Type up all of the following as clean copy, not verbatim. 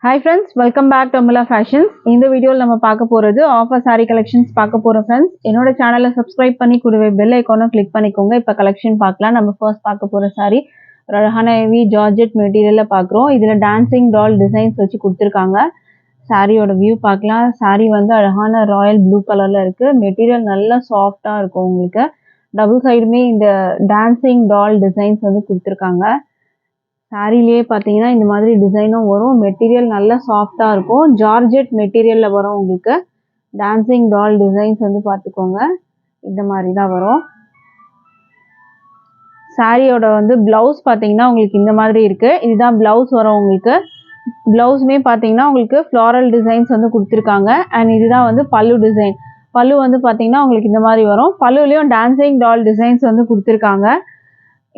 Hi friends, welcome back to Amala Fashions. இந்த வீடியோல நம்ம பார்க்க போறது ஆஃபர் saree collections பார்க்க போறோம் friends. என்னோட சேனலை subscribe பண்ணி கூடவே bell icon click பண்ணிக்கோங்க. இப்ப collection பார்க்கலாம். நம்ம first பார்க்க போற saree ஒரு அழகான heavy georgette materialல பார்க்கறோம். இதுல dancing doll designs வச்சு கொடுத்திருக்காங்க. சாரியோட வியூ பார்க்கலாம். saree வந்து அழகான ராயல் ப்ளூ கலர்ல இருக்கு. மெட்டீரியல் நல்லா சாஃப்ட்டா இருக்கும் உங்களுக்கு. டபுள் சைடுமே இந்த dancing doll designs வந்து கொடுத்திருக்காங்க. சாரிலேயே பார்த்தீங்கன்னா இந்த மாதிரி டிசைனும் வரும். மெட்டீரியல் நல்லா சாஃப்டா இருக்கும். ஜார்ஜெட் மெட்டீரியல்ல வரும் உங்களுக்கு. டான்சிங் டால் டிசைன்ஸ் வந்து பார்த்துக்கோங்க. இந்த மாதிரி தான் வரும். சாரியோட வந்து பிளவுஸ் பார்த்தீங்கன்னா உங்களுக்கு இந்த மாதிரி இருக்கு. இதுதான் பிளவுஸ் வரும் உங்களுக்கு. பிளவுஸுமே பார்த்தீங்கன்னா உங்களுக்கு ஃப்ளாரல் டிசைன்ஸ் வந்து கொடுத்துருக்காங்க. அண்ட் இதுதான் வந்து பல்லு டிசைன். பல்லு வந்து பார்த்தீங்கன்னா உங்களுக்கு இந்த மாதிரி வரும். பல்லுலேயும் டான்சிங் டால் டிசைன்ஸ் வந்து கொடுத்துருக்காங்க.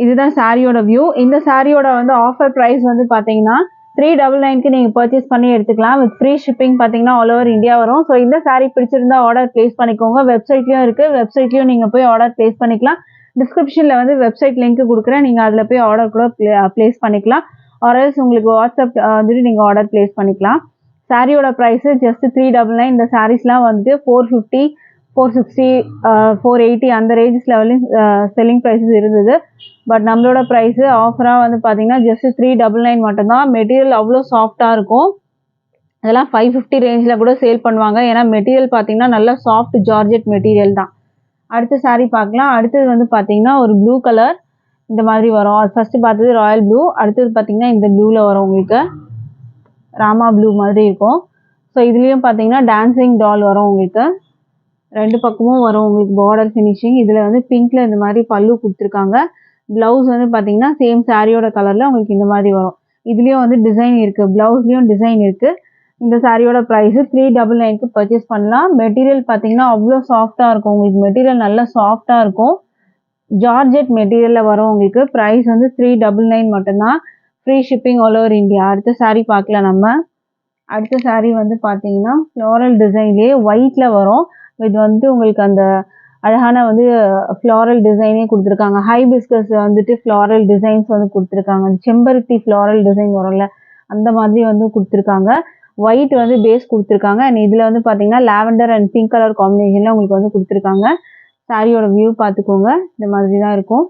இதுதான் சாரியோட வியூ. இந்த சாரியோட வந்து ஆஃபர் பிரைஸ் வந்து பார்த்தீங்கன்னா 399க்கு நீங்கள் பர்ச்சேஸ் பண்ணி எடுத்துக்கலாம். வித் ஃப்ரீ ஷிப்பிங் பார்த்தீங்கன்னா ஆல் ஓவர் இந்தியா வரும். ஸோ இந்த சாரி பிடிச்சிருந்தா ஆர்டர் பிளேஸ் பண்ணிக்கோங்க. வெப்சைட்லையும் இருக்குது. வெப்சைட்லையும் நீங்கள் போய் ஆர்டர் பிளேஸ் பண்ணிக்கலாம். டிஸ்கிரிப்ஷனில் வந்து வெப்சைட் லிங்க் கொடுக்குறேன். நீங்கள் அதில் போய் ஆர்டர் கூட பிளேஸ் பண்ணிக்கலாம். ஆர்எல்ஸ் உங்களுக்கு வாட்ஸ்அப் வந்துட்டு நீங்கள் ஆர்டர் பிளேஸ் பண்ணிக்கலாம். சாரியோட ப்ரைஸு ஜஸ்ட் 399. இந்த சாரீஸ்லாம் வந்துட்டு 450, 460, 480 அந்த ரேஞ்சஸ் லெவலையும் செல்லிங் ப்ரைஸஸ் இருந்தது. பட் நம்மளோட ப்ரைஸு ஆஃபராக வந்து பார்த்தீங்கன்னா ஜஸ்ட் 399 மட்டும்தான். மெட்டீரியல் அவ்வளோ சாஃப்டாக இருக்கும். அதெல்லாம் 550 ரேஞ்சில் கூட சேல் பண்ணுவாங்க. ஏன்னா மெட்டீரியல் பார்த்தீங்கன்னா நல்லா சாஃப்ட் ஜார்ஜெட் மெட்டீரியல் தான். அடுத்த சாரீ பார்க்கலாம். அடுத்தது வந்து பார்த்தீங்கன்னா ஒரு ப்ளூ கலர் இந்த மாதிரி வரும். அது ஃபஸ்ட்டு பார்த்தது ராயல் ப்ளூ. அடுத்தது பார்த்தீங்கன்னா இந்த ப்ளூவில் வரும் உங்களுக்கு. ராமா ப்ளூ மாதிரி இருக்கும். ஸோ இதுலேயும் பார்த்தீங்கன்னா டான்சிங் டால் வரும் உங்களுக்கு. ரெண்டு பக்கமும் வரும் உங்களுக்கு பார்டர் ஃபினிஷிங். இதில் வந்து பிங்க்ல இந்த மாதிரி பல்லு கொடுத்துருக்காங்க. பிளவுஸ் வந்து பார்த்தீங்கன்னா சேம் சாரியோட கலரில் உங்களுக்கு இந்த மாதிரி வரும். இதுலேயும் வந்து டிசைன் இருக்குது. ப்ளவுஸ்லேயும் டிசைன் இருக்குது. இந்த சாரியோட ப்ரைஸு 399க்கு பர்ச்சேஸ் பண்ணலாம். மெட்டீரியல் பார்த்தீங்கன்னா அவ்வளோ சாஃப்டாக இருக்கும் உங்களுக்கு. மெட்டீரியல் நல்லா சாஃப்டாக இருக்கும். ஜார்ஜெட் மெட்டீரியலில் வரும் உங்களுக்கு. ப்ரைஸ் வந்து 399 மட்டும்தான். Free shipping all over India. அடுத்த சாரீ பார்க்கலாம் நம்ம. அடுத்த சாரீ வந்து பார்த்தீங்கன்னா ஃப்ளாரல் டிசைன்லேயே ஒயிட்டில் வரும். இது வந்து உங்களுக்கு அந்த அழகான வந்து ஃப்ளாரல் டிசைனே கொடுத்துருக்காங்க. ஹைபிஸ்கஸ் வந்துட்டு ஃப்ளாரல் டிசைன்ஸ் வந்து கொடுத்துருக்காங்க. செம்பருத்தி ஃப்ளாரல் டிசைன் வரும்ல அந்த மாதிரி வந்து கொடுத்துருக்காங்க. ஒயிட் வந்து பேஸ் கொடுத்துருக்காங்க. அண்ட் இதில் வந்து பார்த்தீங்கன்னா லாவெண்டர் அண்ட் பிங்க் கலர் காம்பினேஷனில் உங்களுக்கு வந்து கொடுத்துருக்காங்க. சாரியோட வியூ பார்த்துக்கோங்க. இந்த மாதிரி தான் இருக்கும்.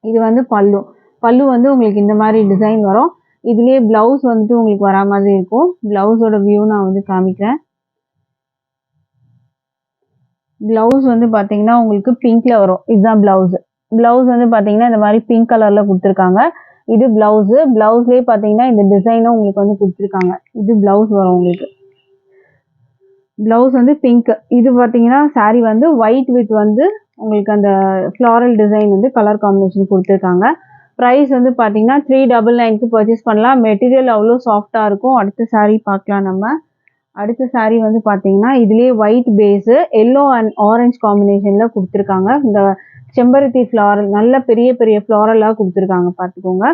இது வந்து பல்லு. பல்லு வந்து உங்களுக்கு இந்த மாதிரி டிசைன் வரும். இதுலேயே ப்ளவுஸ் வந்துட்டு உங்களுக்கு வரா மாதிரி இருக்கும். ப்ளவுஸோட வியூ நான் வந்து காமிக்கிறேன். ப்ளவுஸ் வந்து பார்த்தீங்கன்னா உங்களுக்கு பிங்க்ல வரும். இதுதான் ப்ளவுஸ். ப்ளவுஸ் வந்து பார்த்தீங்கன்னா இந்த மாதிரி பிங்க் கலர்ல கொடுத்துருக்காங்க. இது ப்ளவுஸு. ப்ளவுஸ்லேயே பார்த்தீங்கன்னா இந்த டிசைனும் உங்களுக்கு வந்து கொடுத்துருக்காங்க. இது ப்ளவுஸ் வரும் உங்களுக்கு. ப்ளவுஸ் வந்து பிங்க். இது பார்த்தீங்கன்னா சாரீ வந்து ஒயிட் வித் வந்து உங்களுக்கு அந்த ஃப்ளாரல் டிசைன் வந்து கலர் காம்பினேஷன் கொடுத்துருக்காங்க. ப்ரைஸ் வந்து பார்த்தீங்கன்னா 399க்கு பர்ச்சேஸ் பண்ணலாம். மெட்டீரியல் அவ்வளோ சாஃப்டாக இருக்கும். அடுத்த சாரீ பார்க்கலாம் நம்ம. அடுத்த சாரீ வந்து பார்த்தீங்கன்னா இதுலேயே white base yellow and orange காம்பினேஷனில் கொடுத்துருக்காங்க. இந்த செம்பருத்தி ஃப்ளாரல் நல்ல பெரிய பெரிய ஃப்ளாரலாக கொடுத்துருக்காங்க பார்த்துக்கோங்க.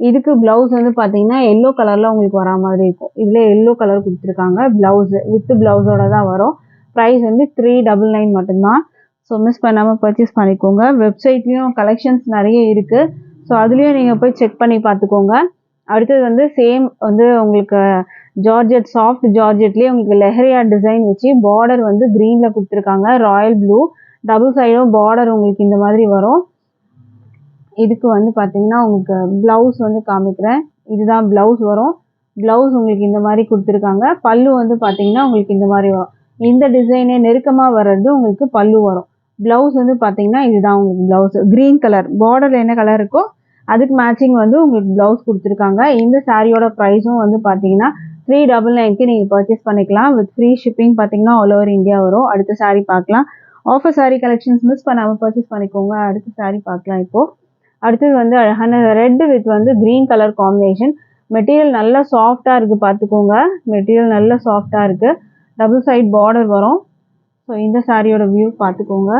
இதுக்கு ப்ளவுஸ் வந்து பார்த்தீங்கன்னா எல்லோ கலரில் உங்களுக்கு வரா மாதிரி இருக்கும். இதில் எல்லோ கலர் கொடுத்துருக்காங்க. ப்ளவுஸு வித் ப்ளவுஸோட தான் வரும். ப்ரைஸ் வந்து 399 மட்டும்தான். ஸோ மிஸ் பண்ணாமல் பர்ச்சேஸ் பண்ணிக்கோங்க. வெப்சைட்லேயும் கலெக்ஷன்ஸ் நிறைய இருக்குது. ஸோ அதுலேயும் நீங்கள் போய் செக் பண்ணி பார்த்துக்கோங்க. அடுத்தது வந்து சேம் வந்து உங்களுக்கு ஜார்ஜெட் சாஃப்ட் ஜார்ஜெட்லேயே உங்களுக்கு லெஹரியா டிசைன் வச்சு பார்டர் வந்து க்ரீனில் கொடுத்துருக்காங்க. ராயல் ப்ளூ டபுள் சைடும் பார்டர் உங்களுக்கு இந்த மாதிரி வரும். இதுக்கு வந்து பார்த்தீங்கன்னா உங்களுக்கு ப்ளவுஸ் வந்து காமிக்கிறேன். இதுதான் ப்ளவுஸ் வரும். ப்ளவுஸ் உங்களுக்கு இந்த மாதிரி கொடுத்துருக்காங்க. பல்லு வந்து பார்த்தீங்கன்னா உங்களுக்கு இந்த மாதிரி வரும். இந்த டிசைனே நெருக்கமாக வர்றது உங்களுக்கு பல்லு வரும். ப்ளவுஸ் வந்து பார்த்தீங்கன்னா இதுதான் உங்களுக்கு ப்ளவுஸ். க்ரீன் கலர் பார்டர் என்ன கலர் இருக்கோ அதுக்கு மேட்சிங் வந்து உங்களுக்கு ப்ளவுஸ் கொடுத்துருக்காங்க. இந்த சாரியோட ப்ரைஸும் வந்து பார்த்தீங்கன்னா 399க்கு நீங்கள் பர்ச்சேஸ் பண்ணிக்கலாம். வித் ஃப்ரீ ஷிப்பிங் பார்த்தீங்கன்னா ஆல் ஓவர் இந்தியா வரும். அடுத்த சாரீ பார்க்கலாம். ஆஃபர் சாரீ கலெக்ஷன்ஸ் மிஸ் பண்ணாமல் பர்ச்சேஸ் பண்ணிக்கோங்க. அடுத்த சாரீ பார்க்கலாம் இப்போது. அடுத்தது வந்து அழகான ரெட் வித் வந்து க்ரீன் கலர் காம்பினேஷன். மெட்டீரியல் நல்லா சாஃப்டாக இருக்குது பார்த்துக்கோங்க. மெட்டீரியல் நல்லா சாஃப்டாக இருக்குது. டபுள் சைட் பார்டர் வரும். ஸோ இந்த சாரியோட வியூ பார்த்துக்கோங்க.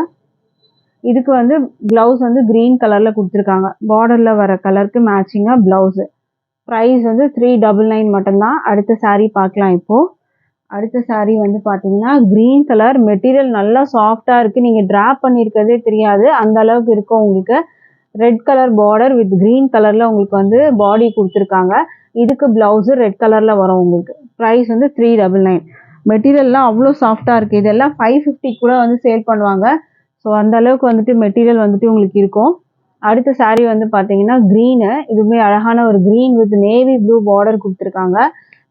இதுக்கு வந்து ப்ளவுஸ் வந்து க்ரீன் கலரில் கொடுத்துருக்காங்க. பார்டரில் வர கலருக்கு மேட்சிங்காக ப்ளவுஸு. ப்ரைஸ் வந்து 399 மட்டும்தான். அடுத்த சாரீ பார்க்கலாம் இப்போது. அடுத்த சாரீ வந்து பார்த்தீங்கன்னா க்ரீன் கலர். மெட்டீரியல் நல்லா சாஃப்டாக இருக்குது. நீங்கள் ட்ராப் பண்ணியிருக்கிறதே தெரியாது அந்த அளவுக்கு இருக்கும் உங்களுக்கு. Red colour border with green கலரில் உங்களுக்கு வந்து பாடி கொடுத்துருக்காங்க. இதுக்கு ப்ளவுஸு ரெட் கலரில் வரும் உங்களுக்கு. ப்ரைஸ் வந்து 399. மெட்டீரியல்லாம் அவ்வளோ சாஃப்டாக இருக்குது. இதெல்லாம் 550 கூட வந்து சேல் பண்ணுவாங்க. ஸோ அந்த அளவுக்கு வந்துட்டு மெட்டீரியல் வந்துட்டு உங்களுக்கு இருக்கும். அடுத்த saree வந்து பார்த்தீங்கன்னா க்ரீனு. இதுவுமே அழகான ஒரு green with navy blue border கொடுத்துருக்காங்க.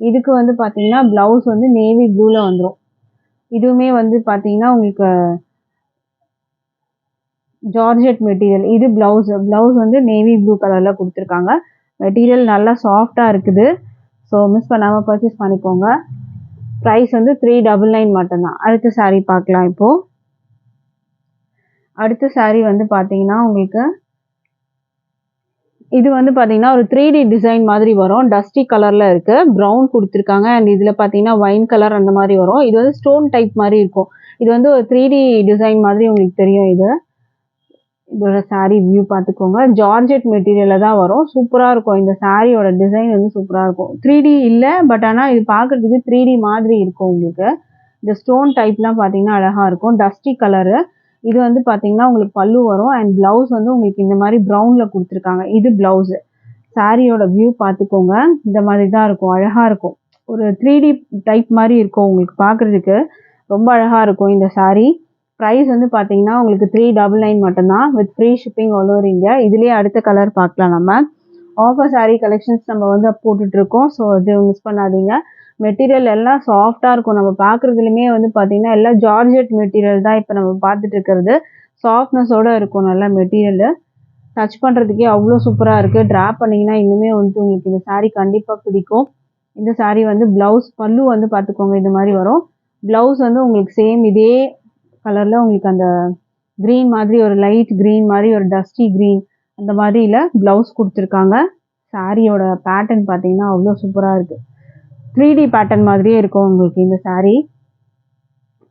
இதுக்கு வந்து பார்த்தீங்கன்னா ப்ளவுஸ் வந்து நேவி ப்ளூவில் வந்துடும். இதுவுமே வந்து பார்த்தீங்கன்னா உங்களுக்கு ஜார்ஜெட் மெட்டீரியல். இது ப்ளவுஸ் வந்து நேவி ப்ளூ கலரில் கொடுத்துருக்காங்க. மெட்டீரியல் நல்லா சாஃப்டாக இருக்குது. ஸோ மிஸ் பண்ணாமல் பர்ச்சேஸ் பண்ணிக்கோங்க. ப்ரைஸ் வந்து 399 மட்டும்தான். அடுத்த saree பார்க்கலாம் இப்போது. அடுத்த saree வந்து பார்த்தீங்கன்னா உங்களுக்கு இது வந்து பார்த்தீங்கன்னா ஒரு 3D டிசைன் மாதிரி வரும். டஸ்டி கலரில் இருக்குது. ப்ரௌன் கொடுத்துருக்காங்க. அண்ட் இதில் பார்த்தீங்கன்னா ஒயின் கலர் அந்த மாதிரி வரும். இது வந்து ஸ்டோன் டைப் மாதிரி இருக்கும். இது வந்து ஒரு 3D டிசைன் மாதிரி உங்களுக்கு தெரியும். இதோட saree வியூ பார்த்துக்கோங்க. ஜார்ஜெட் மெட்டீரியலில் தான் வரும். சூப்பராக இருக்கும். இந்த சாரியோட டிசைன் வந்து சூப்பராக இருக்கும். 3D இல்லை, பட் ஆனால் இது பார்க்குறதுக்கு 3D மாதிரி இருக்கும் உங்களுக்கு. இந்த ஸ்டோன் டைப்லாம் பார்த்தீங்கன்னா அழகாக இருக்கும். Dusty colour. இது வந்து பார்த்தீங்கன்னா உங்களுக்கு பல்லு வரும். அண்ட் ப்ளவுஸ் வந்து உங்களுக்கு இந்த மாதிரி ப்ரௌனில் கொடுத்துருக்காங்க. இது ப்ளவுஸு. சாரியோட வியூ பார்த்துக்கோங்க. இந்த மாதிரி தான் இருக்கும். அழகாக இருக்கும். ஒரு 3D டைப் மாதிரி இருக்கும் உங்களுக்கு பார்க்குறதுக்கு. ரொம்ப அழகாக இருக்கும் இந்த saree. ப்ரைஸ் வந்து பார்த்தீங்கன்னா உங்களுக்கு 399 மட்டும்தான் with free shipping all over India. இதுலேயே அடுத்த கலர் பார்க்கலாம். நம்ம ஆஃபர் saree கலெக்ஷன்ஸ் நம்ம வந்து போட்டுட்ருக்கோம். ஸோ அது மிஸ் பண்ணாதீங்க. மெட்டீரியல் எல்லாம் சாஃப்டாக இருக்கும். நம்ம பார்க்குறதுலையுமே வந்து பார்த்தீங்கன்னா எல்லாம் ஜார்ஜெட் மெட்டீரியல் தான் இப்போ நம்ம பார்த்துட்டு இருக்கிறது. சாஃப்ட்னஸோடு இருக்கும் நல்லா மெட்டீரியலு. டச் பண்ணுறதுக்கே அவ்வளோ சூப்பராக இருக்குது. ட்ராப் பண்ணிங்கன்னா இன்னுமே வந்து உங்களுக்கு இந்த saree கண்டிப்பாக பிடிக்கும். இந்த saree வந்து ப்ளவுஸ் பல்லு வந்து பார்த்துக்கோங்க இந்த மாதிரி வரும். ப்ளவுஸ் வந்து உங்களுக்கு சேம் இதே கலரில் உங்களுக்கு அந்த க்ரீன் மாதிரி ஒரு லைட் க்ரீன் மாதிரி ஒரு டஸ்டி க்ரீன் அந்த மாதிரியில் ப்ளவுஸ் கொடுத்துருக்காங்க. சாரியோட பேட்டர்ன் பார்த்தீங்கன்னா அவ்வளோ சூப்பராக இருக்குது. 3D பேட்டர்ன் மாதிரியே இருக்கும் உங்களுக்கு இந்த saree.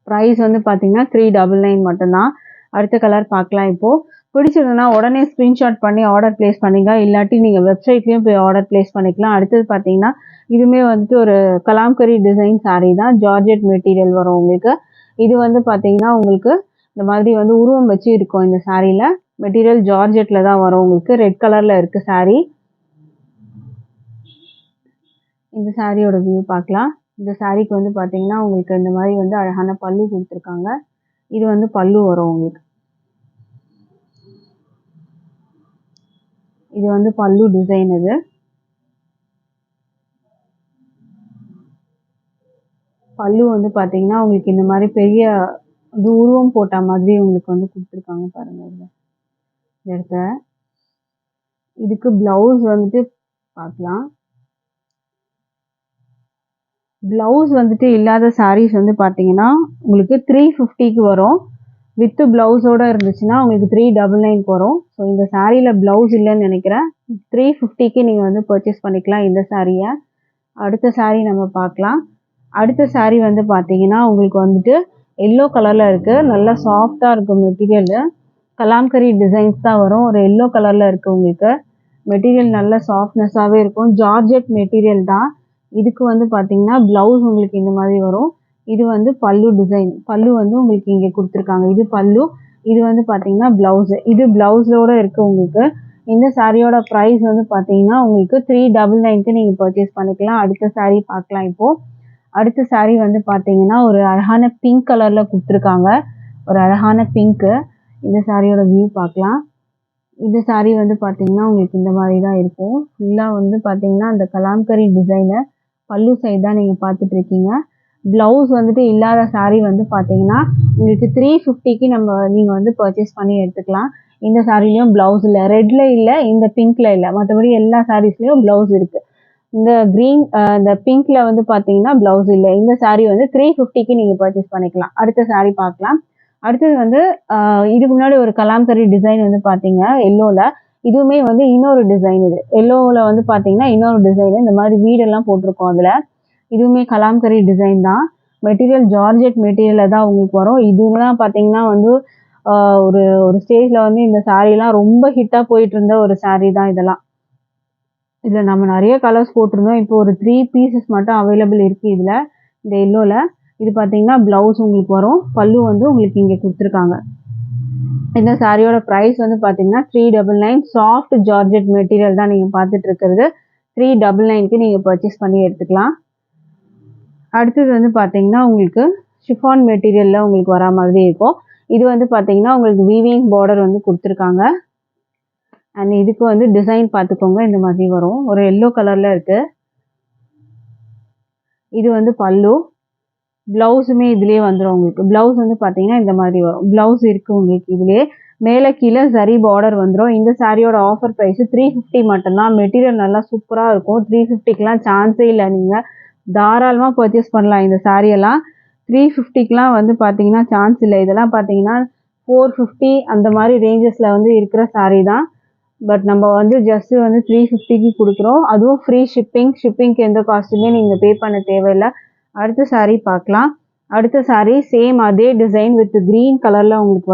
ப்ரைஸ் வந்து பார்த்தீங்கன்னா 399 மட்டும்தான். அடுத்த கலர் பார்க்கலாம் இப்போது. பிடிச்சிருந்ததுன்னா உடனே ஸ்க்ரீன்ஷாட் பண்ணி ஆர்டர் ப்ளேஸ் பண்ணிங்க. இல்லாட்டி நீங்கள் வெப்சைட்லேயும் போய் ஆர்டர் ப்ளேஸ் பண்ணிக்கலாம். அடுத்தது பார்த்தீங்கன்னா இதுவுமே வந்துட்டு ஒரு கலாம்கரி டிசைன் saree தான். ஜார்ஜெட் மெட்டீரியல் வரும் உங்களுக்கு. இது வந்து பார்த்தீங்கன்னா உங்களுக்கு இந்த மாதிரி வந்து உருவம் வச்சு இருக்கும் இந்த சாரியில். மெட்டீரியல் ஜார்ஜெட்டில் தான் வரும் உங்களுக்கு. ரெட் கலரில் இருக்குது saree. இந்த சாரியோட வியூ பார்க்கலாம். இந்த சாரிக்கு வந்து பார்த்தீங்கன்னா உங்களுக்கு இந்த மாதிரி வந்து அழகான பல்லு கொடுத்துருக்காங்க. இது வந்து பல்லு வரும் உங்களுக்கு. இது வந்து பல்லு டிசைன். இது பல்லு வந்து பார்த்தீங்கன்னா உங்களுக்கு இந்த மாதிரி பெரிய இது உருவம் போட்ட மாதிரி உங்களுக்கு வந்து கொடுத்துருக்காங்க பாருங்கள். இதில் இந்த இடத்துல இதுக்கு ப்ளவுஸ் வந்துட்டு பார்க்கலாம். ப்ளவுஸ் வந்துட்டு இல்லாத சாரீஸ் வந்து பார்த்தீங்கன்னா உங்களுக்கு 350க்கு வரும். வித்து ப்ளவுஸோடு இருந்துச்சுன்னா உங்களுக்கு 399க்கு வரும். ஸோ இந்த சாரியில் ப்ளவுஸ் இல்லைன்னு நினைக்கிறேன். 350க்கு நீங்கள் வந்து பர்ச்சேஸ் பண்ணிக்கலாம் இந்த சாரியை. அடுத்த saree நம்ம பார்க்கலாம். அடுத்த saree வந்து பார்த்தீங்கன்னா உங்களுக்கு வந்துட்டு எல்லோ கலரில் இருக்குது. நல்லா சாஃப்டாக இருக்கும் மெட்டீரியலு. கலாம்கரி டிசைன்ஸ் தான் வரும். ஒரு எல்லோ கலரில் இருக்குது உங்களுக்கு. மெட்டீரியல் நல்ல சாஃப்ட்னஸாகவே இருக்கும். ஜார்ஜெட் மெட்டீரியல் தான். இதுக்கு வந்து பார்த்தீங்கன்னா ப்ளவுஸ் உங்களுக்கு இந்த மாதிரி வரும். இது வந்து பல்லு டிசைன். பல்லு வந்து உங்களுக்கு இங்கே கொடுத்துருக்காங்க. இது பல்லு. இது வந்து பார்த்தீங்கன்னா ப்ளவுஸு. இது ப்ளவுஸோடு இருக்குது உங்களுக்கு. இந்த சாரியோட ப்ரைஸ் வந்து பார்த்தீங்கன்னா உங்களுக்கு 399க்கு நீங்கள் பர்ச்சேஸ் பண்ணிக்கலாம். அடுத்த saree பார்க்கலாம் இப்போது. அடுத்த saree வந்து பார்த்தீங்கன்னா ஒரு அழகான பிங்க் கலரில் கொடுத்துருக்காங்க. ஒரு அழகான பிங்க்கு. இந்த சாரியோட வியூ பார்க்கலாம். இந்த saree வந்து பார்த்தீங்கன்னா உங்களுக்கு இந்த மாதிரி தான் இருக்கும். ஃபுல்லாக வந்து பார்த்தீங்கன்னா அந்த கலாம்கரி டிசைனு பல்லு சைடு தான் நீங்கள் பார்த்துட்ருக்கீங்க. ப்ளவுஸ் வந்துட்டு இல்லாத saree வந்து பார்த்தீங்கன்னா உங்களுக்கு 350க்கு நீங்கள் வந்து பர்ச்சேஸ் பண்ணி எடுத்துக்கலாம். இந்த சாரிலையும் ப்ளவுஸ் இல்லை. ரெட்டில் இல்லை, இந்த பிங்க்கில் இல்லை. மற்றபடி எல்லா சாரீஸ்லேயும் ப்ளவுஸ் இருக்குது. இந்த க்ரீன் இந்த பிங்க்கில் வந்து பார்த்தீங்கன்னா ப்ளவுஸ் இல்லை. இந்த saree வந்து 350க்கு நீங்கள் பர்ச்சேஸ் பண்ணிக்கலாம். அடுத்த saree பார்க்கலாம். அடுத்தது வந்து இதுக்கு முன்னாடி ஒரு கலாம்கரி டிசைன் வந்து பார்த்தீங்க எல்லோவில். இதுவுமே வந்து இன்னொரு டிசைன். இது எல்லோவில் வந்து பார்த்தீங்கன்னா இன்னொரு டிசைனு. இந்த மாதிரி வீடெல்லாம் போட்டிருக்கோம் அதில். இதுவுமே கலாம்கரி டிசைன் தான். மெட்டீரியல் ஜார்ஜெட் மெட்டீரியலில் தான் உங்களுக்கு வரும். இதுலாம் பார்த்தீங்கன்னா வந்து ஒரு ஒரு ஸ்டேஜில் வந்து இந்த சாரீலாம் ரொம்ப ஹிட்டாக போயிட்டு இருந்த ஒரு saree தான் இதெல்லாம். இதில் நம்ம நிறைய கலர்ஸ் போட்டிருந்தோம். இப்போ ஒரு 3 பீசஸ் மட்டும் அவைலபிள் இருக்குது இதில். இந்த எல்லோவில் இது பார்த்தீங்கன்னா ப்ளவுஸ் உங்களுக்கு வரும். பல்லு வந்து உங்களுக்கு இங்கே கொடுத்துருக்காங்க. இந்த சாரியோட ப்ரைஸ் வந்து பார்த்தீங்கன்னா 399. சாஃப்ட் ஜார்ஜெட் மெட்டீரியல் தான் நீங்கள் பார்த்துட்டு இருக்கிறது. 399க்கு நீங்கள் பர்ச்சேஸ் பண்ணி எடுத்துக்கலாம். அடுத்தது வந்து பார்த்தீங்கன்னா உங்களுக்கு ஷிஃபான் மெட்டீரியலில் உங்களுக்கு வரா மாதிரி இருக்கும். இது வந்து பார்த்தீங்கன்னா உங்களுக்கு வீவிங் பார்டர் வந்து கொடுத்துருக்காங்க. அண்ட் இதுக்கு வந்து டிசைன் பார்த்துக்கோங்க, இந்த மாதிரி வரும். ஒரு எல்லோ கலரில் இருக்குது. இது வந்து பல்லு. ப்ளவுஸுமே இதுலேயே வந்துடும் உங்களுக்கு. ப்ளவுஸ் வந்து பார்த்தீங்கன்னா இந்த மாதிரி வரும். ப்ளவுஸ் இருக்குது உங்களுக்கு இதுலேயே. மேலே கீழே சரி பார்டர் வந்துடும். இந்த சாரியோட ஆஃபர் ப்ரைஸு 350 மட்டும்தான். மெட்டீரியல் நல்லா சூப்பராக இருக்கும். 350க்கெலாம் சான்ஸே இல்லை. நீங்கள் தாராளமாக பர்ச்சேஸ் பண்ணலாம் இந்த சாரியெல்லாம். 350க்கெலாம் வந்து பார்த்தீங்கன்னா சான்ஸ் இல்லை. இதெல்லாம் பார்த்தீங்கன்னா 450 அந்த மாதிரி ரேஞ்சஸில் வந்து இருக்கிற சாரீ தான். பட் நம்ம வந்து ஜஸ்ட்டு வந்து 350க்கு கொடுக்குறோம். அதுவும் ஃப்ரீ ஷிப்பிங்க்கு எந்த காஸ்ட்டுமே நீங்கள் பே பண்ண தேவையில்லை. அடுத்த சாரீ பார்க்கலாம். அடுத்த சாரீ சேம் அதே டிசைன் வித் க்ரீன் கலரில் உங்களுக்கு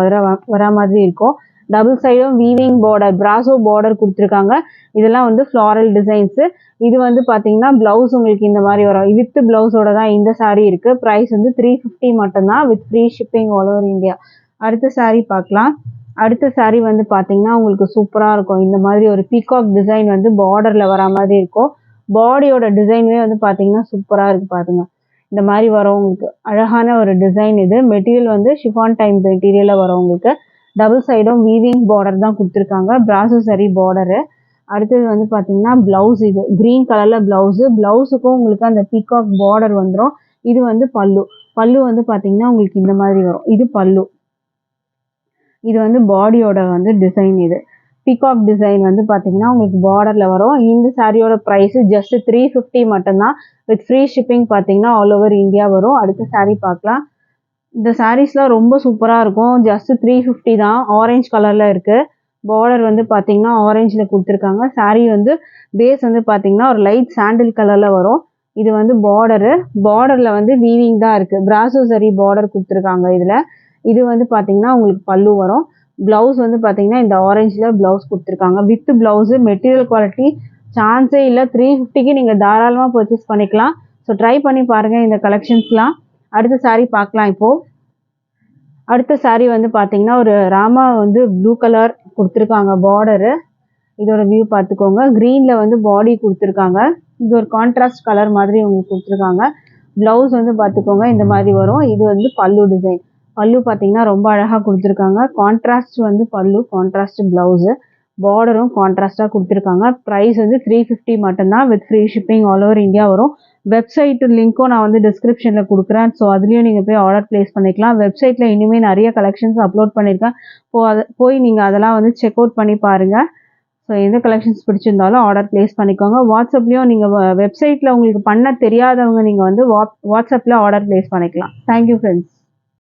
வர மாதிரி இருக்கும். டபுள் சைடும் வீவிங் பார்டர், பிராசோ பார்டர் கொடுத்துருக்காங்க. இதெல்லாம் வந்து ஃப்ளாரல் டிசைன்ஸு. இது வந்து பார்த்தீங்கன்னா ப்ளவுஸ் உங்களுக்கு இந்த மாதிரி வரும். வித் ப்ளவுஸோட தான் இந்த சாரீ இருக்குது. ப்ரைஸ் வந்து 350 மட்டும்தான் with free shipping all over India. அடுத்த சாரீ பார்க்கலாம். அடுத்த சாரீ வந்து பார்த்தீங்கன்னா உங்களுக்கு சூப்பராக இருக்கும். இந்த மாதிரி ஒரு பீகாக் டிசைன் வந்து பார்டரில் வர மாதிரி இருக்கும். பாடியோட டிசைனுமே வந்து பார்த்தீங்கன்னா சூப்பராக இருக்குது பாருங்க. இந்த மாதிரி வரும் உங்களுக்கு. அழகான ஒரு டிசைன் இது. மெட்டீரியல் வந்து ஷிஃபான் டைம் மெட்டீரியலில் வரும் உங்களுக்கு. டபுள் சைடும் வீவிங் பார்டர் தான் கொடுத்துருக்காங்க. பிராசோ சரி பார்டரு. அடுத்தது வந்து பார்த்தீங்கன்னா ப்ளவுஸ். இது க்ரீன் கலரில் ப்ளவுஸு. ப்ளவுஸுக்கும் உங்களுக்கு அந்த பீகாக் பார்டர் வந்துடும். இது வந்து பல்லு. பல்லு வந்து பார்த்தீங்கன்னா உங்களுக்கு இந்த மாதிரி வரும். இது பல்லு. இது வந்து பாடியோட வந்து டிசைன். இது பீகாக் டிசைன் வந்து பார்த்தீங்கன்னா உங்களுக்கு பார்டரில் வரும். இந்த சாரியோட ப்ரைஸு ஜஸ்ட் 350 மட்டும்தான் வித் ஃப்ரீ ஷிப்பிங். பார்த்தீங்கன்னா ஆல் ஓவர் இந்தியா வரும். அடுத்த சாரீ பார்க்கலாம். இந்த சாரீஸ்லாம் ரொம்ப சூப்பராக இருக்கும். ஜஸ்ட் 350 தான். ஆரஞ்சு கலரில் இருக்குது. பார்டர் வந்து பார்த்தீங்கன்னா ஆரஞ்சில் கொடுத்துருக்காங்க. சாரீ வந்து பேஸ் வந்து பார்த்தீங்கன்னா ஒரு லைட் சாண்டில் கலரில் வரும். இது வந்து பார்டரில் வந்து வீவிங் தான் இருக்குது. பிராசோ சரி பார்டர் கொடுத்துருக்காங்க இதில். இது வந்து பார்த்தீங்கன்னா உங்களுக்கு பல்லு வரும். ப்ளவுஸ் வந்து பார்த்தீங்கன்னா இந்த ஆரஞ்சில் ப்ளவுஸ் கொடுத்துருக்காங்க. With blouse. மெட்டீரியல் குவாலிட்டி சான்ஸே இல்லை. 350க்கு நீங்கள் தாராளமாக பர்ச்சேஸ் பண்ணிக்கலாம். ஸோ ட்ரை பண்ணி பாருங்கள் இந்த கலெக்ஷன்ஸ்லாம். அடுத்த சாரீ பார்க்கலாம் இப்போது. அடுத்த சாரீ வந்து பார்த்தீங்கன்னா ஒரு ராமா வந்து ப்ளூ கலர் கொடுத்துருக்காங்க பார்டரு. இதோட வியூ பார்த்துக்கோங்க. க்ரீனில் வந்து பாடி கொடுத்துருக்காங்க. இது ஒரு கான்ட்ராஸ்ட் கலர் மாதிரி உங்களுக்கு கொடுத்துருக்காங்க. ப்ளவுஸ் வந்து பார்த்துக்கோங்க இந்த மாதிரி வரும். இது வந்து பல்லு டிசைன். பல்லு பார்த்தீங்கன்னா ரொம்ப அழகாக கொடுத்துருக்காங்க. கான்ட்ராஸ்ட் வந்து பல்லு, கான்ட்ராஸ்ட் ப்ளவுஸு. பார்டரும் கான்ட்ராஸ்ட்டாக கொடுத்துருக்காங்க. ப்ரைஸ் வந்து 350 மட்டும்தான் with free shipping all over India வரும். வெப்சைட் லிங்க்கும் நான் வந்து டிஸ்கிரிப்ஷனில் கொடுக்குறேன். ஸோ அதுலேயும் நீங்கள் போய் ஆர்டர் ப்ளேஸ் பண்ணிக்கலாம். வெப்சைட்டில் இனிமேல் நிறைய கலெக்ஷன்ஸ் அப்லோட் பண்ணியிருக்கேன். போய் நீங்கள் அதெல்லாம் வந்து செக் அவுட் பண்ணி பாருங்கள். ஸோ எந்த கலெக்ஷன்ஸ் பிடிச்சிருந்தாலும் ஆர்டர் ப்ளேஸ் பண்ணிக்கோங்க. வாட்ஸ்அப்லேயும் நீங்கள் வெப்சைட்டில் உங்களுக்கு பண்ண தெரியாதவங்க நீங்கள் வந்து வாட்ஸ்அப்பில் ஆர்டர் ப்ளேஸ் பண்ணிக்கலாம். Thank you friends.